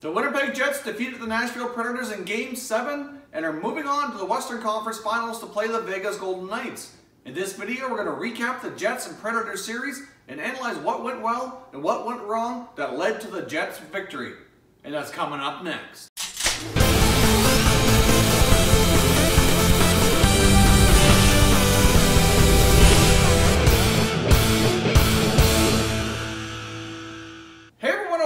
The Winnipeg Jets defeated the Nashville Predators in Game 7 and are moving on to the Western Conference Finals to play the Vegas Golden Knights. In this video, we're going to recap the Jets and Predators series and analyze what went well and what went wrong that led to the Jets' victory. And that's coming up next.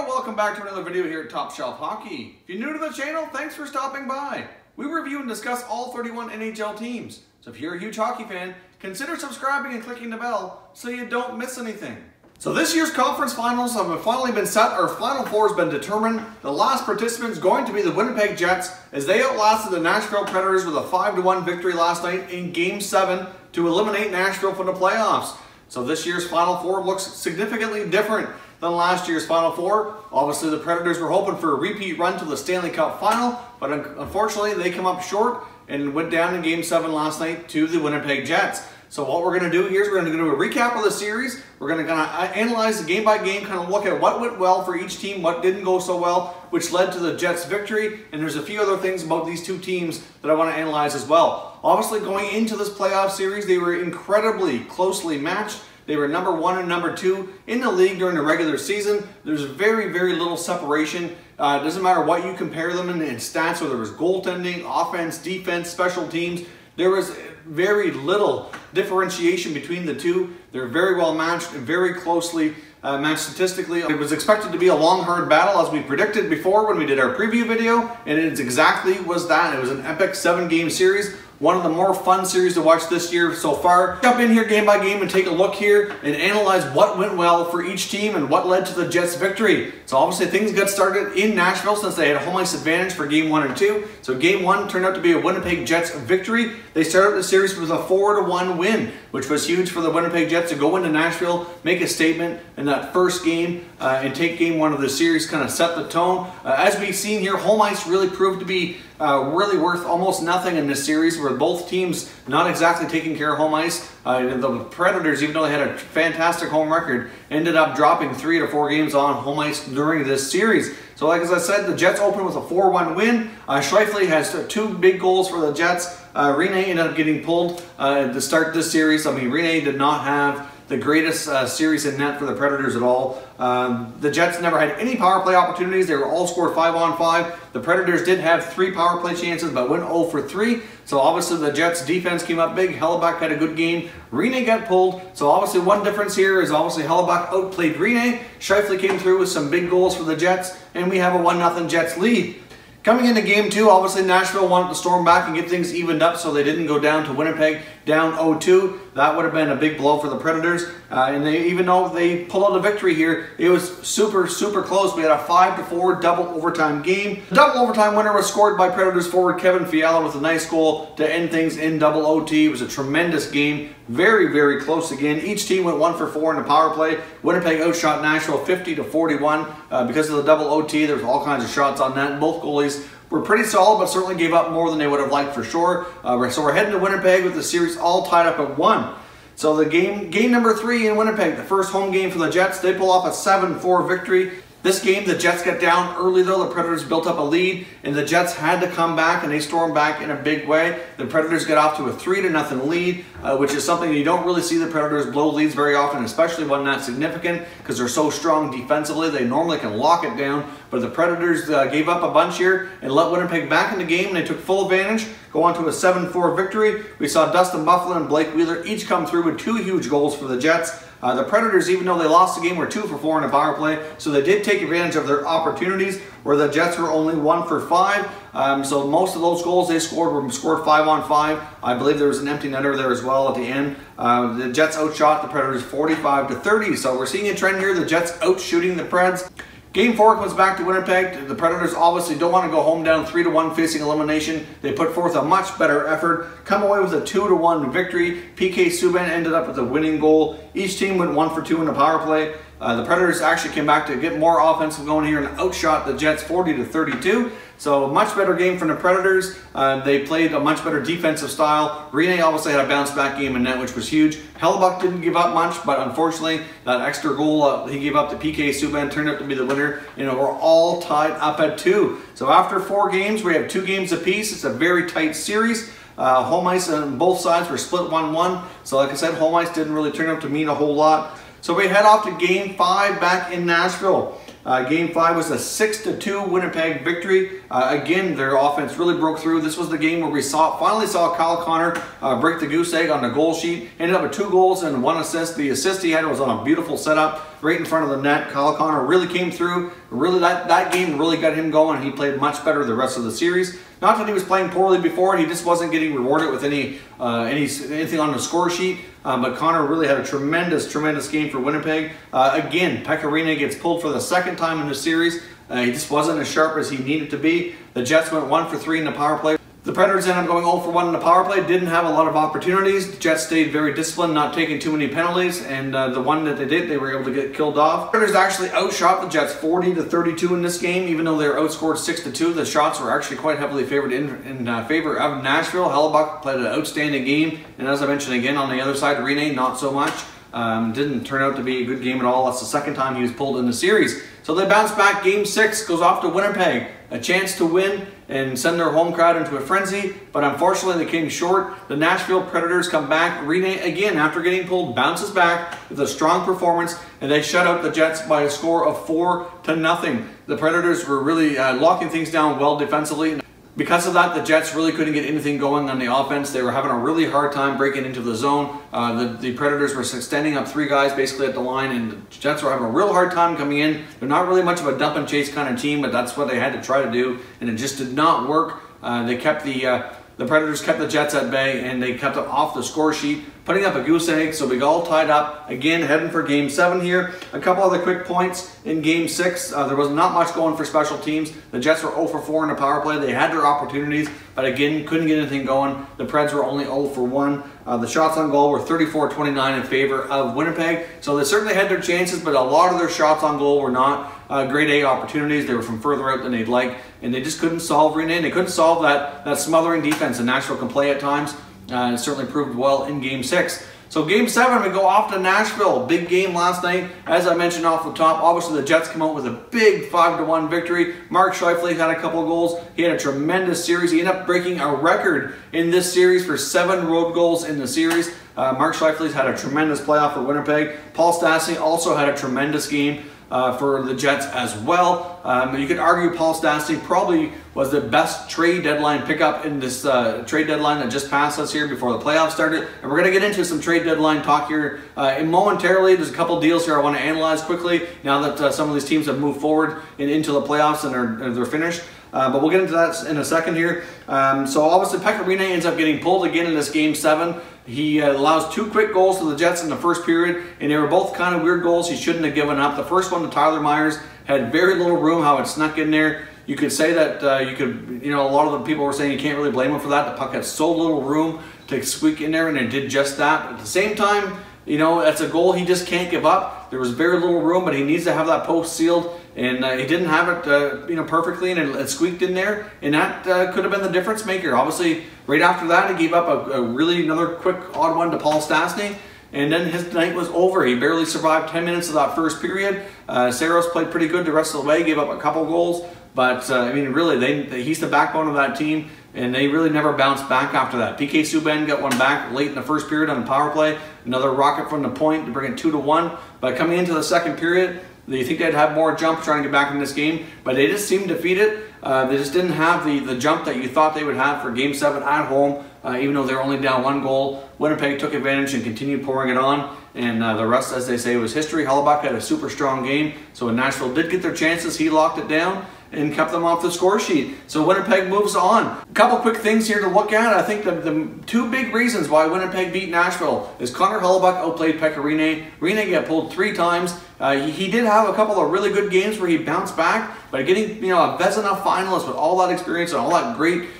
Welcome back to another video here at Top Shelf Hockey. If you're new to the channel, thanks for stopping by. We review and discuss all 31 NHL teams. So if you're a huge hockey fan, consider subscribing and clicking the bell so you don't miss anything. So this year's conference finals have finally been set. Our Final Four has been determined. The last participant is going to be the Winnipeg Jets as they outlasted the Nashville Predators with a 5-1 victory last night in Game 7 to eliminate Nashville from the playoffs. So this year's Final Four looks significantly different than last year's Final Four. Obviously, the Predators were hoping for a repeat run to the Stanley Cup Final, but unfortunately, they come up short and went down in Game 7 last night to the Winnipeg Jets. So what we're going to do here is we're going to do a recap of the series. We're going to analyze the game by game, kind of look at what went well for each team, what didn't go so well, which led to the Jets' victory, and there's a few other things about these two teams that I want to analyze as well. Obviously, going into this playoff series, they were incredibly closely matched. They were number 1 and number 2 in the league during the regular season. There's very, very little separation. It doesn't matter what you compare them in stats, whether it was goaltending, offense, defense, special teams. There was very little differentiation between the two. They're very well matched and very closely matched statistically. It was expected to be a long, hard battle as we predicted before when we did our preview video, and it exactly was that. It was an epic 7-game series. One of the more fun series to watch this year so far. Jump in here game by game and take a look here and analyze what went well for each team and what led to the Jets' victory. So obviously things got started in Nashville since they had a home ice advantage for Game 1 and 2. So Game 1 turned out to be a Winnipeg Jets victory. They started the series with a 4-1 win, which was huge for the Winnipeg Jets to go into Nashville, make a statement in that first game, and take Game 1 of the series, kind of set the tone. As we've seen here, home ice really proved to be really worth almost nothing in this series, where both teams not exactly taking care of home ice. The Predators, even though they had a fantastic home record, ended up dropping 3 to 4 games on home ice during this series. So like as I said, the Jets opened with a 4-1 win. Scheifele has 2 big goals for the Jets. Rinne ended up getting pulled to start this series. I mean, Rinne did not have the greatest series in net for the Predators at all. The Jets never had any power play opportunities. They were all scored 5-on-5. The Predators did have 3 power play chances, but went 0 for 3. So obviously the Jets defense came up big. Hellebuck had a good game. Rinne got pulled. So obviously one difference here is obviously Hellebuck outplayed Rinne. Scheifele came through with some big goals for the Jets, and we have a 1-0 Jets lead. Coming into Game 2, obviously Nashville wanted to storm back and get things evened up so they didn't go down to Winnipeg down 0-2. That would have been a big blow for the Predators. And even though they pulled out a victory here, it was super, super close. We had a 5-4 double overtime game. The double overtime winner was scored by Predators forward Kevin Fiala with a nice goal to end things in double OT. It was a tremendous game. Very, very close again. Each team went 1 for 4 in the power play. Winnipeg outshot Nashville 50-41. Because of the double OT, there was all kinds of shots on that. Both goalies were pretty solid, but certainly gave up more than they would have liked for sure. So we're heading to Winnipeg with the series all tied up at 1. So the game number 3 in Winnipeg, the first home game for the Jets, they pull off a 7-4 victory. This game, the Jets got down early though. The Predators built up a lead, and the Jets had to come back, and they stormed back in a big way. The Predators got off to a 3-0 lead, which is something you don't really see the Predators blow leads very often, especially one not significant, because they're so strong defensively. They normally can lock it down, but the Predators gave up a bunch here and let Winnipeg back in the game, and they took full advantage, go on to a 7-4 victory. We saw Dustin Byfuglien and Blake Wheeler each come through with 2 huge goals for the Jets. The Predators, even though they lost the game, were 2 for 4 in a power play, so they did take advantage of their opportunities, where the Jets were only 1 for 5. So most of those goals they scored were scored 5-on-5. I believe there was an empty netter there as well at the end. The Jets outshot the Predators 45-30, so we're seeing a trend here. The Jets outshooting the Preds. Game 4 comes back to Winnipeg. The Predators obviously don't want to go home down 3-1 facing elimination. They put forth a much better effort, come away with a 2-1 victory. PK Subban ended up with a winning goal. Each team went 1 for 2 in the power play. The Predators actually came back to get more offensive going here and outshot the Jets 40-32. So a much better game from the Predators. They played a much better defensive style. Rinne obviously had a bounce back game in net, which was huge. Hellebuyck didn't give up much, but unfortunately that extra goal he gave up to PK Subban turned out to be the winner. We're all tied up at 2. So after 4 games, we have 2 games apiece. It's a very tight series. Home ice on both sides were split 1-1. So like I said, home ice didn't really turn out to mean a whole lot. So we head off to Game 5 back in Nashville. Game 5 was a 6-2 Winnipeg victory. Again, their offense really broke through. This was the game where we finally saw Kyle Connor break the goose egg on the goal sheet. Ended up with 2 goals and 1 assist. The assist he had was on a beautiful setup right in front of the net. Kyle Connor really came through. Really, that game really got him going. He played much better the rest of the series. Not that he was playing poorly before, he just wasn't getting rewarded with anything on the score sheet. But Connor really had a tremendous game for Winnipeg. Again, Pekka Rinne gets pulled for the 2nd time in the series. He just wasn't as sharp as he needed to be. The Jets went 1 for 3 in the power play. The Predators ended up going 0 for 1 in the power play. Didn't have a lot of opportunities. The Jets stayed very disciplined, not taking too many penalties, and the one that they did, they were able to get killed off. The Predators actually outshot the Jets 40-32 in this game, even though they were outscored 6-2. The shots were actually quite heavily favored in favor of Nashville. Hellebuyck played an outstanding game, and as I mentioned again, on the other side, Rinne not so much. Didn't turn out to be a good game at all. That's the 2nd time he was pulled in the series. So they bounce back. Game 6 goes off to Winnipeg. A chance to win and send their home crowd into a frenzy, but unfortunately they came short. The Nashville Predators come back. Rinne, again, after getting pulled, bounces back with a strong performance, and they shut out the Jets by a score of 4-0. The Predators were really locking things down well defensively. Because of that, the Jets really couldn't get anything going on the offense. They were having a really hard time breaking into the zone. The Predators were standing up 3 guys basically at the line, and the Jets were having a real hard time coming in. They're not really much of a dump and chase kind of team, but that's what they had to try to do, and it just did not work. The Predators kept the Jets at bay, and they kept them off the score sheet, putting up a goose egg. So we got all tied up again, heading for Game 7 here. A couple other quick points in Game 6. There was not much going for special teams. The Jets were 0 for 4 in the power play. They had their opportunities, but again, couldn't get anything going. The Preds were only 0 for 1. The shots on goal were 34-29 in favor of Winnipeg. So they certainly had their chances, but a lot of their shots on goal were not grade A opportunities. They were from further out than they'd like, and they just couldn't solve Rinne. They couldn't solve that smothering defense that Nashville can play at times. It certainly proved well in Game 6. So Game 7, we go off to Nashville. Big game last night. As I mentioned off the top, obviously the Jets come out with a big 5-1 victory. Mark Scheifele had a couple of goals. He had a tremendous series. He ended up breaking a record in this series for 7 road goals in the series. Mark Scheifele's had a tremendous playoff for Winnipeg. Paul Stastny also had a tremendous game for the Jets as well. You could argue Paul Stastny probably was the best trade deadline pickup in this trade deadline that just passed us here before the playoffs started. And we're going to get into some trade deadline talk here momentarily. There's a couple deals here I want to analyze quickly now that some of these teams have moved forward and into the playoffs and they're finished. But we'll get into that in a second here. So obviously Pekka Rinne ends up getting pulled again in this Game 7. He allows 2 quick goals to the Jets in the first period, and they were both kind of weird goals he shouldn't have given up. The first one to Tyler Myers had very little room, how it snuck in there. You could say that a lot of the people were saying you can't really blame him for that. The puck had so little room to squeak in there, and it did just that. But at the same time, that's a goal he just can't give up. There was very little room, but he needs to have that post sealed, and he didn't have it perfectly, and it squeaked in there, and that could have been the difference maker. Obviously, right after that, he gave up another quick odd one to Paul Stastny, and then his night was over. He barely survived 10 minutes of that first period. Saros played pretty good the rest of the way, gave up a couple goals, but really, he's the backbone of that team, and they really never bounced back after that. PK Subban got one back late in the first period on the power play. Another rocket from the point to bring it 2-1. But coming into the second period, you think they'd have more jump trying to get back in this game, but they just seemed defeated. They just didn't have the jump that you thought they would have for Game 7 at home, even though they were only down 1 goal. Winnipeg took advantage and continued pouring it on, and the rest, as they say, was history. Hellebuyck had a super strong game, so when Nashville did get their chances, he locked it down and kept them off the score sheet. So Winnipeg moves on. A couple quick things here to look at. I think the 2 big reasons why Winnipeg beat Nashville is Connor Hellebuyck outplayed Pekka Rinne. Rinne got pulled 3 times. He did have a couple of really good games where he bounced back, but getting a Vezina finalist with all that experience and all that great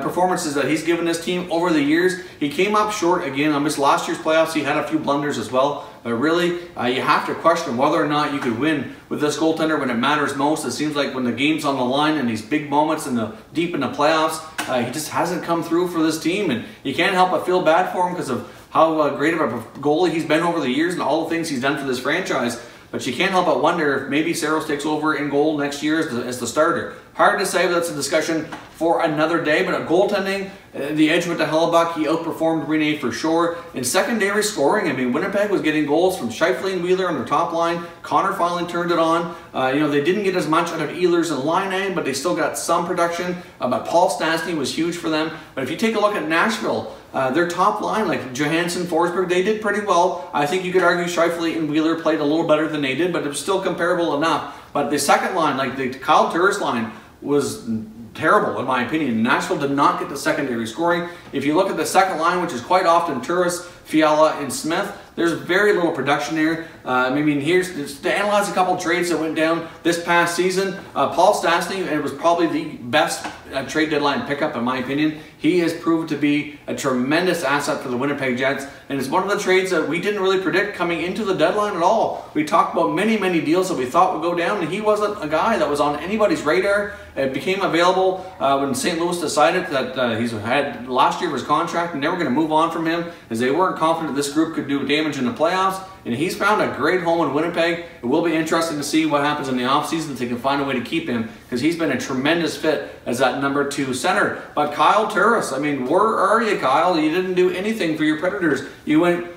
performances that he's given this team over the years. He came up short again. I missed last year's playoffs. He had a few blunders as well. But really, you have to question whether or not you could win with this goaltender when it matters most. It seems like when the game's on the line and these big moments deep in the playoffs, he just hasn't come through for this team. And you can't help but feel bad for him because of how great of a goalie he's been over the years and all the things he's done for this franchise. But you can't help but wonder if maybe Saros takes over in goal next year as the starter. Hard to say, but that's a discussion for another day. But at goaltending, the edge went to Hellebuck. He outperformed Rinne for sure. In secondary scoring, I mean, Winnipeg was getting goals from Scheifele and Wheeler on their top line. Connor finally turned it on. They didn't get as much out of Ehlers and Laine, but they still got some production. But Paul Stastny was huge for them. But if you take a look at Nashville, their top line, like Johansson, Forsberg, they did pretty well. I think you could argue Scheifele and Wheeler played a little better than they did, but it was still comparable enough. But the second line, like the Kyle Turris line, was terrible in my opinion. Nashville did not get the secondary scoring. If you look at the second line, which is quite often Turris, Fiala, and Smith, there's very little production there. I mean, here's to analyze a couple trades that went down this past season. Paul Stastny, it was probably the best trade deadline pickup in my opinion. He has proved to be a tremendous asset for the Winnipeg Jets, and it's one of the trades that we didn't really predict coming into the deadline at all. We talked about many deals that we thought would go down, and he wasn't a guy that was on anybody's radar. It became available when St. Louis decided that he's had last year of his contract and they were going to move on from him as they weren't confident this group could do damage in the playoffs. And he's found a great home in Winnipeg. It will be interesting to see what happens in the offseason if they can find a way to keep him, because he's been a tremendous fit as that number 2 center. But Kyle Turris, I mean, where are you, Kyle? You didn't do anything for your Predators. You went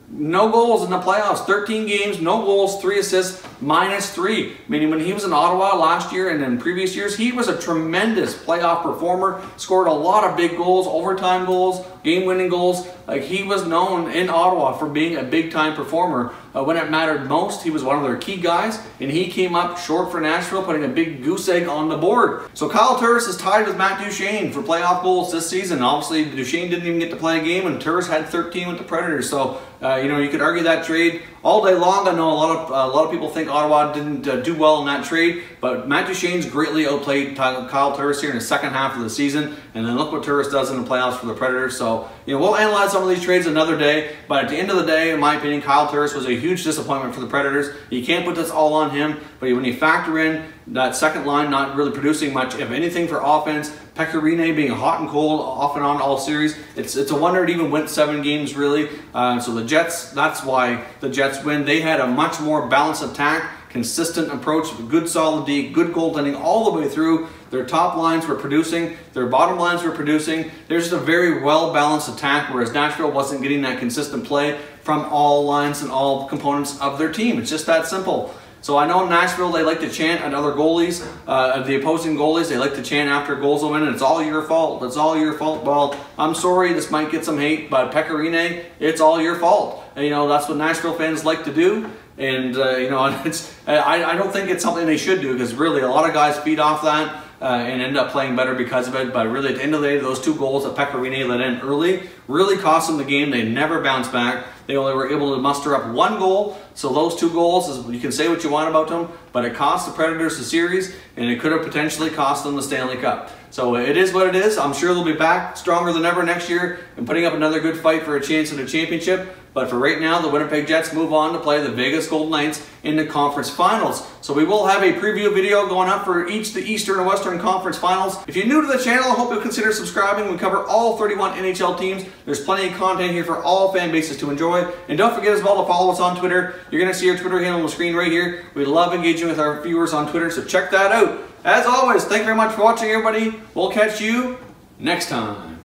no goals in the playoffs, 13 games, no goals, 3 assists, -3. Meaning when he was in Ottawa last year and in previous years, he was a tremendous playoff performer, scored a lot of big goals, overtime goals, game-winning goals. Like, he was known in Ottawa for being a big-time performer. When it mattered most, he was one of their key guys, and he came up short for Nashville, putting a big goose egg on the board. So Kyle Turris is tied with Matt Duchene for playoff goals this season. Obviously, Duchene didn't even get to play a game, and Turris had 13 with the Predators. So, you could argue that trade all day long. I know a lot of people think Ottawa didn't do well in that trade, but Matt Duchene's greatly outplayed Kyle Turris here in the second half of the season, and then look what Turris does in the playoffs for the Predators. So, we'll analyze some of these trades another day, but at the end of the day, in my opinion, Kyle Turris was a huge disappointment for the Predators. You can't put this all on him, but when you factor in that second line not really producing much of anything for offense, Pekka Rinne being hot and cold off and on all series, it's a wonder it even went 7 games really. So the Jets, that's why the Jets win. They had a much more balanced attack, consistent approach, good solid D, good goaltending all the way through. Their top lines were producing, their bottom lines were producing. There's just a very well-balanced attack, whereas Nashville wasn't getting that consistent play from all lines and all components of their team. It's just that simple. So I know in Nashville, they like to chant at other goalies, the opposing goalies. They like to chant after goals win, and it's all your fault. It's all your fault. Well, I'm sorry, this might get some hate, but Pekka Rinne, it's all your fault. And, that's what Nashville fans like to do. And, I don't think it's something they should do, because really a lot of guys feed off that and end up playing better because of it. But really, at the end of the day, those 2 goals that Pekka Rinne let in early really cost them the game. They never bounced back. They only were able to muster up 1 goal. So those 2 goals, you can say what you want about them, but it cost the Predators the series, and it could have potentially cost them the Stanley Cup. So it is what it is. I'm sure they'll be back stronger than ever next year and putting up another good fight for a chance at a championship. But for right now, the Winnipeg Jets move on to play the Vegas Golden Knights in the conference finals. So we will have a preview video going up for each the Eastern and Western Conference Finals. If you're new to the channel, I hope you'll consider subscribing. We cover all 31 NHL teams. There's plenty of content here for all fan bases to enjoy. And don't forget as well to follow us on Twitter. You're going to see our Twitter handle on the screen right here. We love engaging with our viewers on Twitter, so check that out. As always, thank you very much for watching, everybody. We'll catch you next time.